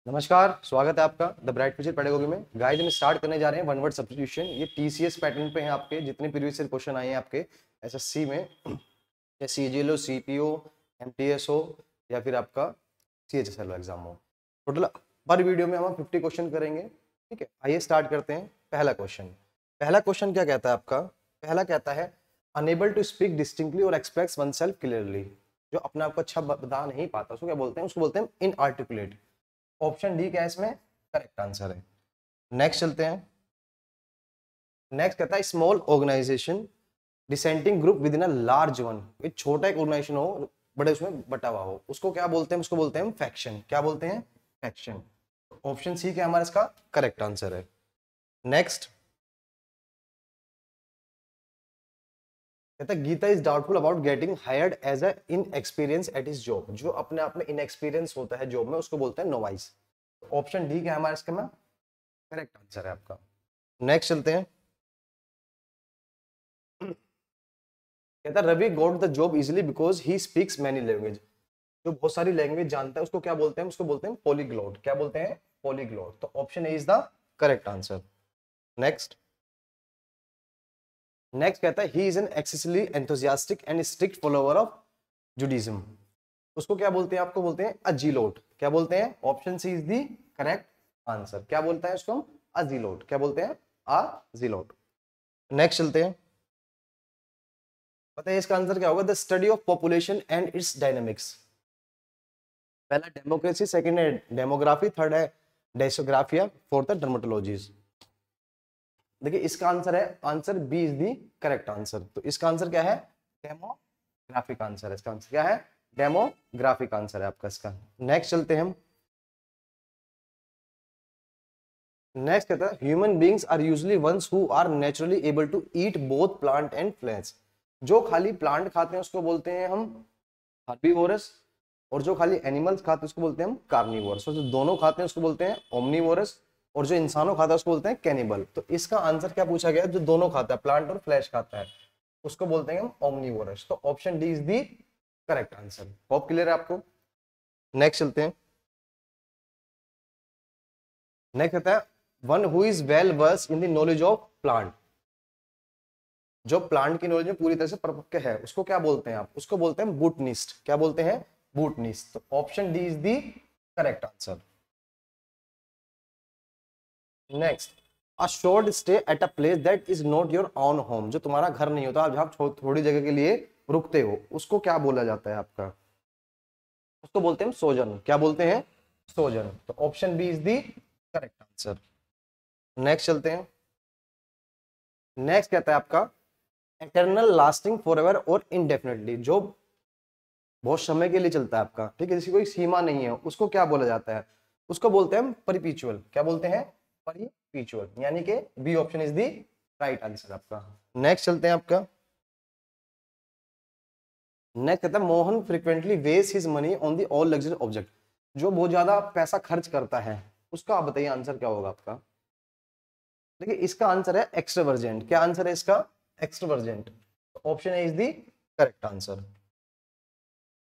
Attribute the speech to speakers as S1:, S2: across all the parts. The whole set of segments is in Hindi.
S1: नमस्कार, स्वागत है आपका द ब्राइट फ्यूचर पेडागोगी में। गाइस हम स्टार्ट करने जा रहे हैं वन वर्ड सब्स्टिट्यूशन। ये टीसीएस पैटर्न पे हैं आपके जितने प्रीवियस ईयर क्वेश्चन आए हैं आपके एसएससी में, या सीजीएल हो, सीपीओ, एमटीएस हो, या फिर आपका सीएचएसएल एग्जाम हो। टोटल पर वीडियो में हम 50 क्वेश्चन करेंगे। ठीक है, आइए स्टार्ट करते हैं। पहला क्वेश्चन क्या कहता है आपका? पहला कहता है अनेबल टू स्पीक डिस्टिंक्टली और एक्सप्रेस वन सेल्फ क्लियरली। जो अपने आप को अच्छा बता नहीं पाता उसको क्या बोलते हैं? उसको बोलते हैं इनआर्टिकुलेट। ऑप्शन डी क्या है इसमें? करेक्ट आंसर है। नेक्स्ट चलते हैं। नेक्स्ट कहता है small organisation dissenting group within a large one. एक छोटा एक ऑर्गेनाइजेशन हो, बड़े उसमें बटा हुआ हो, उसको क्या बोलते हैं? उसको बोलते हैं फैक्शन। क्या बोलते हैं? फैक्शन। ऑप्शन सी क्या हमारा इसका करेक्ट आंसर है। नेक्स्ट कहता है Geeta is doubtful about getting hired as a inexperience at his job. जो अपने आप में इनएक्सपीरियंस होता है जॉब में उसको बोलते हैं नोवाइस। ऑप्शन डी क्या है हमारा इसका में करेक्ट आंसर है आपका। नेक्स्ट चलते हैं। कहता है Ravi got the job easily because he speaks many language. जो बहुत सारी लैंग्वेज जानता है उसको क्या बोलते हैं? उसको बोलते हैं पॉलीग्लॉट। क्या बोलते हैं? पॉलीग्लॉट। तो option A is the correct answer. Next next कहता है he is an excessively enthusiastic and strict follower of Judaism. उसको क्या बोलते हैं? आपको बोलते हैं अजीलोट। क्या बोलते हैं? Option C is the correct answer. क्या बोलता है उसको हम? अजीलोट। क्या बोलते हैं? अजीलोट। नेक्स्ट चलते हैं। पता है इसका आंसर क्या होगा? The study of population and its dynamics. पहला डेमोक्रेसी, सेकंड है डेमोग्राफी, थर्ड है डेसोग्राफिया, फोर्थ है डर्मेटोलॉजीज। देखिए इसका आंसर है, answer B is the correct answer. तो इसका आंसर क्या है? डेमोग्राफिक आंसर है। इसका आंसर क्या है? डेमोग्राफिक आंसर है आपका इसका। नेक्स्ट चलते हैं हम। नेक्स्ट कहता है human beings are usually ones who are naturally able to eat both plant and flesh. जो खाली प्लांट खाते हैं उसको बोलते हैं हम हर्बीवोरस, और जो खाली एनिमल्स खाते हैं उसको बोलते हैं हम कार्निवोरस, और जो दोनों खाते हैं उसको बोलते हैं ओमनीवोरस, और जो इंसानों खाता है उसको बोलते हैं कैनिबल। तो इसका आंसर क्या पूछा गया? जो दोनों खाता है, प्लांट और फ्लैश खाता है, उसको बोलते हैं हम ओमनीवोरस। तो option D is the correct answer. Hope clear है आपको? नेक्स्ट चलते हैं। नेक्स्ट कहता है one who is well verse in the knowledge of plant. जो प्लांट की नॉलेज में पूरी तरह से परपक्व है उसको क्या बोलते हैं आप? उसको बोलते हैं बूटनिस्ट। क्या बोलते हैं? बूटनिस्ट। तो option D is the correct answer. Next a short stay at a place that is not your own home. जो तुम्हारा घर नहीं होता, आप जहाँ थोड़ी जगह के लिए रुकते हो, उसको क्या बोला जाता है आपका? उसको बोलते हैं सोजन। क्या बोलते हैं? सोजन। तो option B is the correct answer. Next चलते हैं। नेक्स्ट कहता है आपका एटर्नल, लास्टिंग, फॉरएवर और इंडेफिनिटली। जो बहुत समय के लिए चलता है आपका, ठीक है, जिसकी कोई सीमा नहीं है, उसको क्या बोला जाता है? उसको बोलते हैं परपीचुअल। क्या बोलते हैं? परपीचुअल। यानी कि B option is the right answer आपका। नेक्स्ट चलते हैं आपका। नेक्स्ट कहता है Mohan frequently waste his money on the all luxury object. जो बहुत ज्यादा पैसा खर्च करता है उसका आप बताइए आंसर क्या होगा आपका? देखिए इसका आंसर है एक्स्ट्रावर्जेंट। क्या आंसर है इसका? Extravagant. Option A is the correct answer.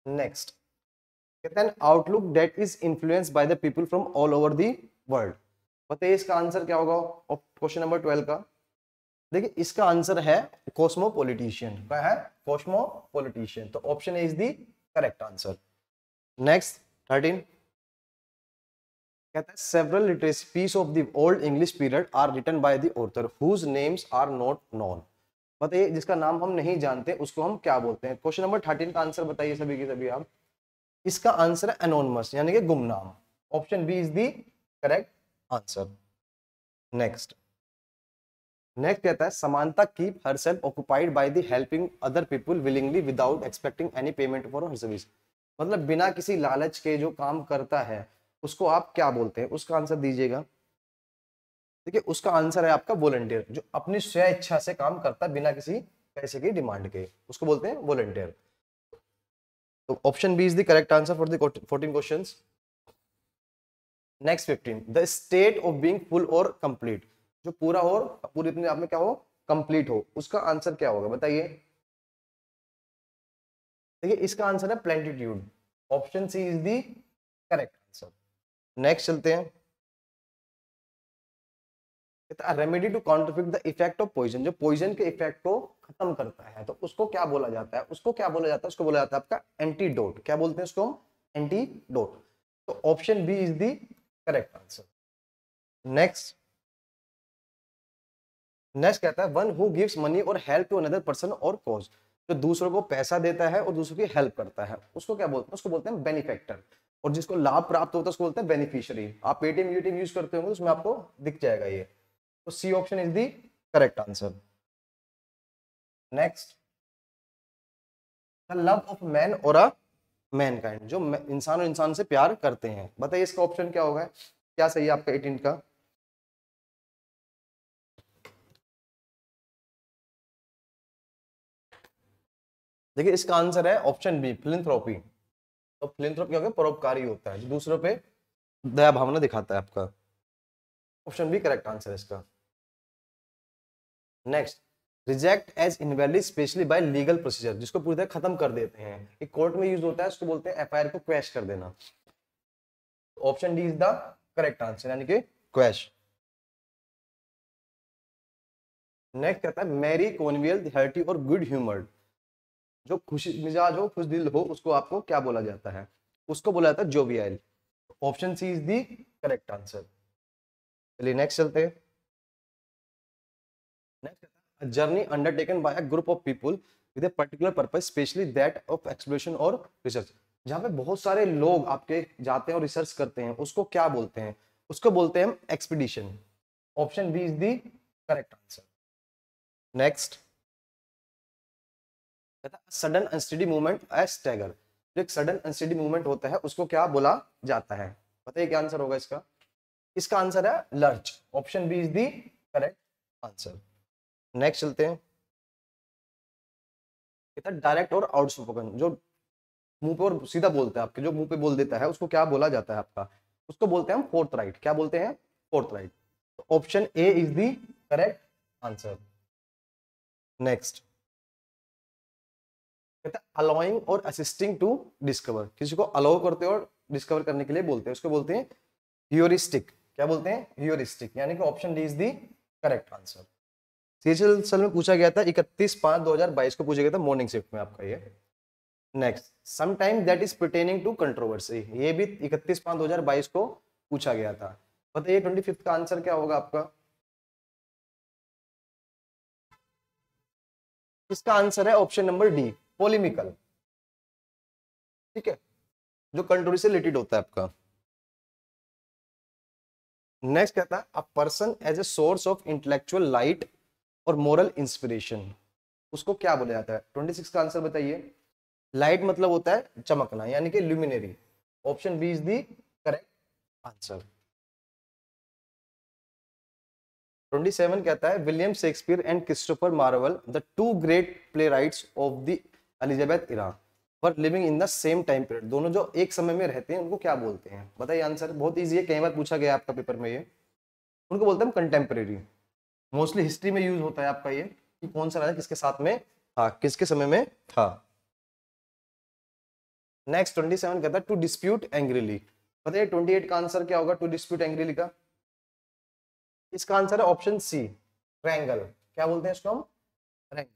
S1: Next कहते हैं outlook that is influenced by the people from all over the world. बताइए इसका आंसर क्या होगा क्वेश्चन नंबर 12 का? देखिए इसका आंसर है कॉस्मोपॉलिटिशियन। क्या है? कॉस्मोपॉलिटिशियन। तो option A is the correct answer. Next 13 कहता है several literacy piece of the old English period are written by the author whose names are not known. बताइए जिसका नाम हम नहीं जानते उसको हम क्या बोलते हैं? क्वेश्चन नंबर 13 का आंसर बताइए सभी के सभी आप। इसका आंसर है एनोनिमस, यानी कि गुमनाम। Option B is the correct answer. Next next कहता है Samanta keep herself occupied by the helping other people willingly without expecting any payment for her service. मतलब बिना किसी लालच के जो काम करता है उसको आप क्या बोलते हैं? उसका आंसर दीजिएगा। देखिए उसका आंसर है आपका वॉलंटियर। जो अपनी स्व इच्छा से काम करता है बिना किसी पैसे की डिमांड के, उसको बोलते हैं वॉलंटियर। तो option B is the correct answer for the 14 questions. Next 15 the state of being full और कंप्लीट। जो पूरा और पूरे अपने आप में क्या हो? कंप्लीट हो। उसका आंसर क्या होगा बताइए? देखिए इसका आंसर है plentitude. Option C is the correct answer. Next चलते हैं, remedy to counterfeit the effect of poison, जो पॉइजन के इफेक्ट को खत्म करता है, तो उसको क्या बोला जाता है, उसको क्या बोला जाता है, उसको बोला जाता है आपका एंटीडोट। क्या बोलते हैं उसको हम? एंटीडोट। तो option B is the correct answer. Next, next कहता है वन हु गिव्स मनी और हेल्प टू अनदर पर्सन और कॉज, जो दूसरों को पैसा देता है और दूसरों की हेल्प करता है, उसको क्या बोलते हैं? उसको बोलते हैं बेनिफैक्टर। और जिसको लाभ प्राप्त होता है उसको बोलते हैं बेनिफिशियरी। आप पेटीएम यूटीएम यूज करते होंगे तो उसमें आपको दिख जाएगा ये। तो C option is the correct answer. Next, the love of man और अ मैनकाइंड, जो इंसान और इंसान से प्यार करते हैं, बताइए इसका ऑप्शन क्या होगा, क्या सही है आपका 18 का? देखिए इसका आंसर है ऑप्शन बी, फिलैंथ्रोपी। तो फिलैंथ्रोपी क्या होगा? परोपकारी होता है, जो दूसरों पे दया भावना दिखाता है आपका। ऑप्शन बी करेक्ट आंसर है इसका। Next, reject as invalid specially by legal procedure, जिसको पूरी तरह खत्म कर देते हैं, एक कोर्ट में यूज होता है, उसको बोलते हैं एफआईआर को क्वैश कर देना। Option D is the correct answer, यानी कि क्वैश। नेक्स्ट कहता है मैरी कॉन्वियल हर्टी और गुड ह्यूमर्ड, जो खुशी मिजाज हो, खुश दिल हो, उसको आपको क्या बोला जाता है? उसको बोला जाता है jovial. Option C is the correct answer. चलिए नेक्स्ट चलते हैं। Next, journey undertaken by a group of people with a particular purpose specially that of exploration और रिसर्च, जहाँ पे बहुत सारे लोग आपके जाते हैं और रिसर्च करते हैं, उसको क्या बोलते हैं? उसको बोलते हैं expedition. Option B is the correct answer. Next, sudden unsteady movement as stagger, जो एक सडन अनस्टेडी मूवमेंट होता है उसको क्या बोला जाता है? बताइए क्या आंसर होगा इसका? इसका आंसर है lurch. Option B is the correct answer. Next चलते हैं, डायरेक्ट और आउटस्पोकन, जो मुंह पे और सीधा बोलता है आपके, जो मुंह पे बोल देता है उसको क्या बोला जाता है आपका? उसको बोलते हैं हम फोर्थ राइट। क्या बोलते हैं? Fourth right. Option A is the correct answer. Next, कहता है अलाउइंग और असिस्टिंग टू डिस्कवर, किसी को अलाउ करते हैं और डिस्कवर करने के लिए बोलते हैं, उसको बोलते हैं ह्यूरिस्टिक। क्या बोलते हैं? ह्यूरिस्टिक, यानी कि option D is the correct answer. CHL में पूछा गया था 31/5/2022 को पूछा गया था मॉर्निंग शिफ्ट में आपका ये। Next, sometime that is pertaining to controversy, ये भी 31/5/2022 को पूछा गया था। बताइए 25 का आंसर क्या होगा आपका? इसका आंसर है ऑप्शन नंबर डी, पोलिमिकल। ठीक है, जो कंट्रोवर्सी से रिलेटेड होता है आपका। नेक्स्ट कहता है a person as a source of intellectual light और मोरल इंस्पिरेशन, उसको क्या बोला जाता है? 26 का आंसर बताइए। लाइट मतलब होता है चमकना, यानी कि luminary. Option B is the correct answer. 27 कहता है William Shakespeare and Christopher Marvell, the two great playwrights of the Elizabeth era, were living in the same time period, दोनों जो एक समय में रहते हैं उनको क्या बोलते हैं? बताइए आंसर, बहुत इजी है, कई बार पूछा गया आपका पेपर में ये। उनको बोलते हैं कंटेम्परेरी। मोस्टली हिस्ट्री में यूज होता है आपका ये, कि कौन सा राजा किसके साथ में था, किसके समय में था। नेक्स्ट 27 कहता है टू डिस्प्यूट एंग्रीली, बताइए 28 का आंसर क्या होगा टू डिस्प्यूट एंग्रीली का? इसका आंसर है ऑप्शन सी, रैंगल। क्या बोलते हैं इसको हम? रैंगल।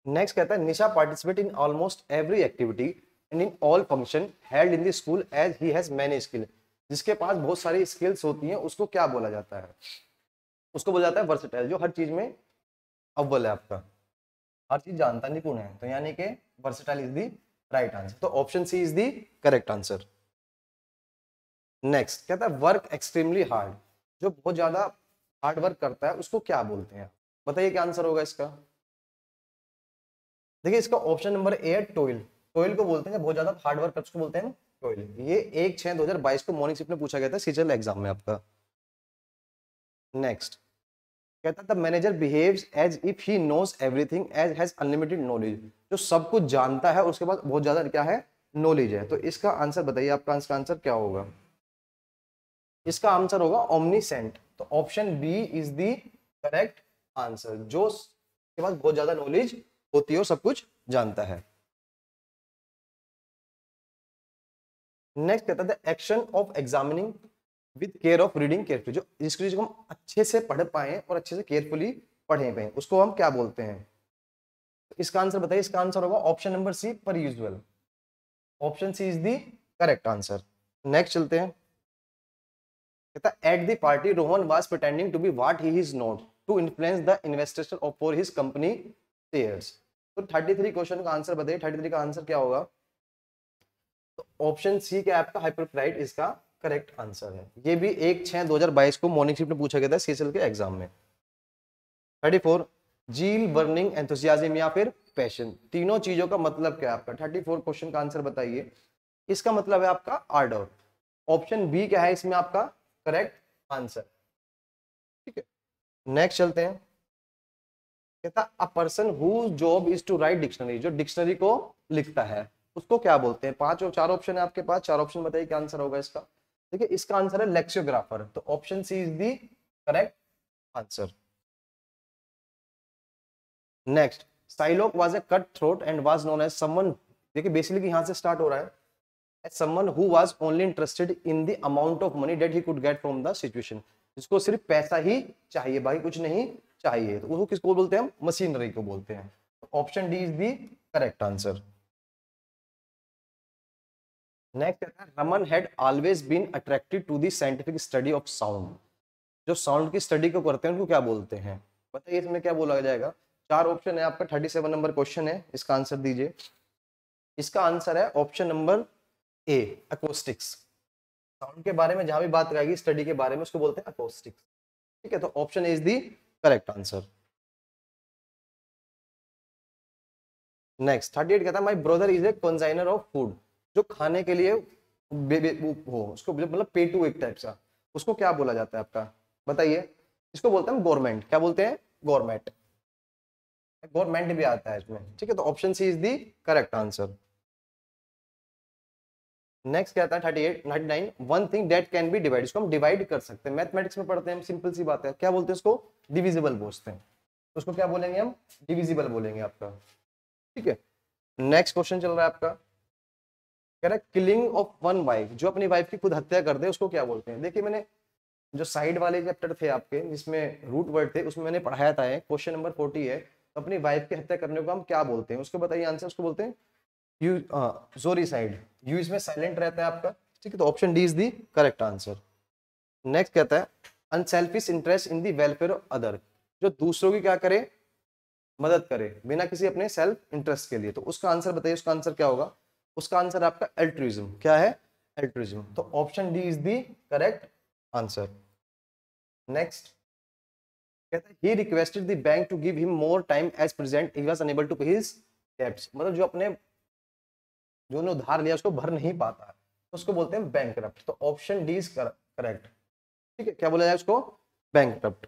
S1: नेक्स्ट कहता है Nisha participate in almost every activity and in all function held in the school as he has many skill, जिसके पास बहुत सारी स्किल्स होती हैं उसको क्या बोला जाता है? उसको बोला जाता है वर्सेटाइल, जो हर चीज में अव्वल है आपका, हर चीज जानता, निपुण है, तो यानी कि versatile is the right answer. तो option C is the correct answer. Next कहता है वर्क एक्सट्रीमली हार्ड, जो बहुत ज्यादा हार्ड वर्क करता है उसको क्या बोलते हैं? बताइए क्या आंसर होगा इसका? देखिए इसका ऑप्शन नंबर ए है टोइल। टोइल को बोलते हैं, बहुत ज्यादा हार्ड वर्क करता है उसको बोलते हैं टोइल। ये 1/6/2022 को मॉर्निंग शिफ्ट में पूछा गया था सीजल एग्जाम में आपका। नेक्स्ट कहता है the manager behaves as if he knows everything as has unlimited knowledge, जो सब कुछ जानता है उसके पास बहुत ज्यादा क्या है? नॉलेज है। तो इसका आंसर बताइए, आपका इसका आंसर क्या होगा? इसका आंसर होगा ओमनीसेंट। तो option B is the correct answer, जो के पास बहुत ज्यादा नॉलेज होती है और सब कुछ जानता है। नेक्स्ट कहता है action of examining with care of reading carefully, जो जिसको चीज को हम अच्छे से पढ़ पाए और अच्छे से केयरफुली पढ़े पाए उसको हम क्या बोलते हैं। तो इसका आंसर बताइए, इसका आंसर होगा option number C, perusal. Option C is the correct answer. Next चलते हैं, कहता है at the party Rohan was pretending to be what he is not to influence the investors of for his company shares. तो 33 क्वेश्चन का आंसर बताइए, 33 का आंसर क्या होगा। तो ऑप्शन सी क्या आपका हाइपरक्राइट इसका करेक्ट आंसर है। ये भी 1/6/2022 को मॉर्निंग शिफ्ट में पूछा गया था सीएसएल के एग्जाम में। 34 जील, बर्निंग, एंथुसियाज्म या फिर पैशन, तीनों चीजों का मतलब क्या है आपका। 34 क्वेश्चन का आंसर बताइए। इसका मतलब है आपका आर्डर। ऑप्शन बी क्या है इसमें आपका करेक्ट आंसर। ठीक है, नेक्स्ट चलते हैं, कहता a person who job is to write dictionary, जो डिक्शनरी को लिखता है उसको क्या बोलते हैं। 5 और 4 ऑप्शन है आपके पास, 4 ऑप्शन बताइए क्या आंसर होगा इसका। देखिए इसका आंसर है लेक्सियोग्राफर, तो option C is the correct answer. Next, Shylock was a cut throat and was known as someone, देखिए बेसिकली यहां से स्टार्ट हो रहा है, as someone who was only interested in the amount of money that he could get from the situation, जिसको सिर्फ पैसा ही चाहिए, बाकी कुछ नहीं चाहिए, तो उसको किसको बोलते हैं हम, मशीनरी को बोलते हैं। Option D is the correct answer. Next कहता है Raman had always been attracted to the scientific study of sound, जो साउंड की स्टडी को करते हैं उनको क्या बोलते हैं। बताइए इसमें क्या बोला जाएगा। 4 ऑप्शन है आपका, 37 नंबर क्वेश्चन है, इसका आंसर दीजिए। इसका आंसर है option number A, Acoustics. Sound के बारे में जहां भी बात आएगी स्टडी के बारे में उसको बोलते हैं अकोस्टिक्स। ठीक है, तो option A is the correct answer. Next 38 कहता है my brother is a consigner of food, जो खाने के लिए हो उसको मतलब पे टू एक टाइप सा, उसको क्या बोला जाता है आपका। बताइए, इसको बोलते हैं गवर्नमेंट, क्या बोलते हैं गवर्नमेंट, गवर्नमेंट भी आता है इसमें। ठीक है, तो option C is the correct answer. Next कहता है 38 99 one thing that can be divide, इसको हम डिवाइड कर सकते हैं, मैथमेटिक्स में पढ़ते हैं हम, सिंपल सी बात है, क्या बोलते हैं उसको, डिविजिबल बोलते हैं, उसको क्या बोलेंगे हम, डिविजिबल बोलेंगे आपका। ठीक है, नेक्स्ट क्वेश्चन चल रहा है आपका, कह रहा है किलिंग ऑफ वन वाइफ, जो अपनी वाइफ की खुद हत्या कर दे उसको क्या बोलते हैं। देखिए मैंने जो साइड वाले चैप्टर थे आपके जिसमें रूट वर्ड थे उसमें मैंने पढ़ाया था, क्वेश्चन नंबर 40 है, तो अपनी वाइफ की हत्या करने को हम क्या बोलते हैं, उसको बताइए आंसर। उसको बोलते हैं यू जोरीसाइड, यू इसमें साइलेंट रहता है आपका। ठीक है, तो option D is the correct answer. Next कहता है unselfish interest in the welfare of other, जो दूसरों की क्या करे, मदद करे बिना किसी अपने सेल्फ इंटरेस्ट के लिए, तो उसका आंसर बताइए, उसका आंसर क्या होगा। उसका आंसर आपका एल्ट्रुइज्म, क्या है एल्ट्रुइज्म, तो option D is the correct answer. Next कहता है he requested the bank to give him more time as present he was unable to pay his debts, मतलब जो अपने जो ने उधार लिया उसको भर नहीं पाता तो उसको बोलते हैं बैंकरप्ट, तो ऑप्शन डी इज करेक्ट। ठीक है, क्या बोला जाए उसको, bankrupt.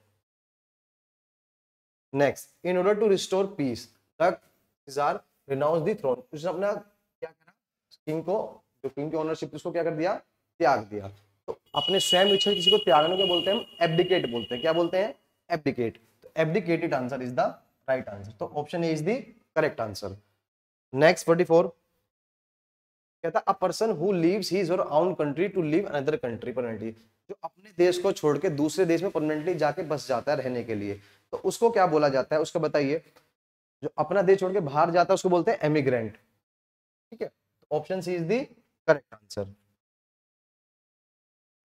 S1: Next in order to restore peace the Caesar renounce the throne, उसने अपना क्या करा, किंग को, जो किंग की ओनरशिप उसको क्या कर दिया, त्याग दिया, तो अपने स्वयं इच्छा किसी को त्यागने को बोलते हैं हम एब्डिकेट बोलते हैं, क्या बोलते हैं एब्डिकेट, तो abdicated answer is the right answer, तो option A is the correct answer. Next 44 कहता a person who leaves his or own country to live another country permanently, जो अपने देश को छोड़ के दूसरे देश में परमानेंटली जाके बस जाता है रहने के लिए, तो उसको क्या बोला जाता है, उसको बताइए। जो अपना देश छोड़ के बाहर जाता है उसको बोलते हैं एमिग्रेंट। ठीक है, option C is the correct answer.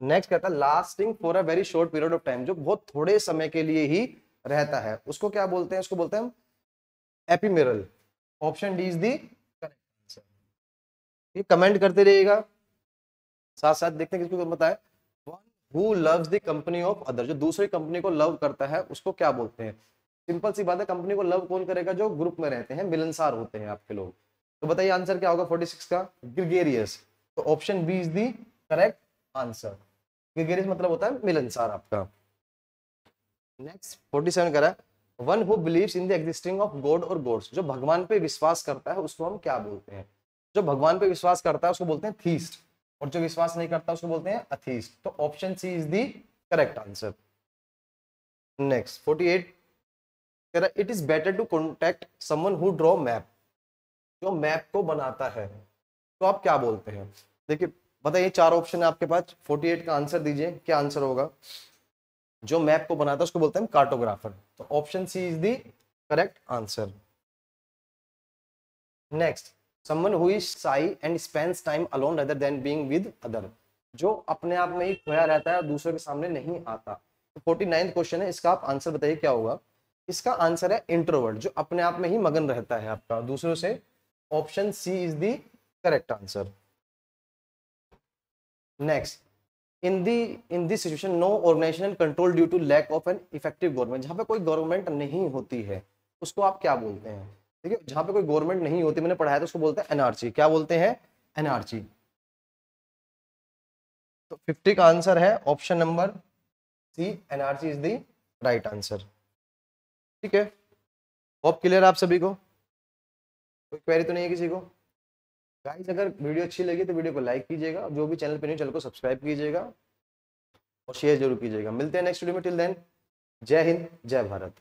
S1: Next कहता है lasting for a very short period of time, जो बहुत थोड़े समय के लिए ही रहता है उसको क्या बोलते हैं, उसको बोलते हैं ephemeral, option D is the correct answer. ये कमेंट करते रहिएगा, साथ साथ देखते हैं किसको बताए। One who loves the company of other, जो दूसरी कंपनी को लव करता है उसको क्या बोलते हैं। सिंपल सी बात है, कंपनी को लव कौन करेगा, जो ग्रुप में रहते हैं, मिलनसार होते हैं आपके लोग, तो बताइए आंसर क्या होगा 46 का, ग्रिगेरियस, तो option B is the correct answer. Gregarious मतलब होता है मिलनसार आपका। नेक्स्ट 47 करा one who believes in the existing of God और गॉड्स, जो भगवान पे विश्वास करता है उसको हम क्या बोलते हैं। जो भगवान पे विश्वास करता है उसको बोलते हैं थीस्ट, और जो विश्वास नहीं करता उसको बोलते हैं अथीस्ट, तो option C is the correct answer. Next 48 कह रहा it is better to contact someone who draw map, जो मैप को बनाता है तो आप क्या बोलते हैं। देखिए बताइए, 4 ऑप्शन है आपके पास, 48 का आंसर दीजिए, क्या आंसर होगा? जो मैप को बनाता है उसको बोलते हैं कार्टोग्राफर। तो option C is the correct answer. Next, someone who is shy and spends time alone rather than being with other. जो अपने आप में ही खोया रहता है और दूसरों के सामने नहीं आता। तो 49th क्वेश्चन है, इसका आप आंसर बताइए क्या होगा? इसका आंसर है इंट्रोवर्ट, जो अपने आप में ही मगन रहता है आपका, दूसरों से। Option C is the correct answer. Next, in this situation no organisation control due to lack of an effective government. जहां पे कोई गवर्नमेंट नहीं होती है उसको आप क्या बोलते हैं? ठीक है, जहां पे कोई गवर्नमेंट नहीं होती, मैंने पढ़ाया तो उसको बोलते हैं एनआरसी। क्या बोलते हैं? एनआरसी। तो 50 का आंसर है option number C, anarchy is the right answer. ठीक है, होप क्लियर आप सभी को? कोई क्वेरी तो नहीं है किसी को? गाइस, अगर वीडियो अच्छी लगी तो वीडियो को लाइक कीजिएगा, जो भी चैनल पे नहीं चैनल को सब्सक्राइब कीजिएगा और शेयर जरूर कीजिएगा। मिलते हैं नेक्स्ट वीडियो में, टिल देन जय हिंद जय भारत।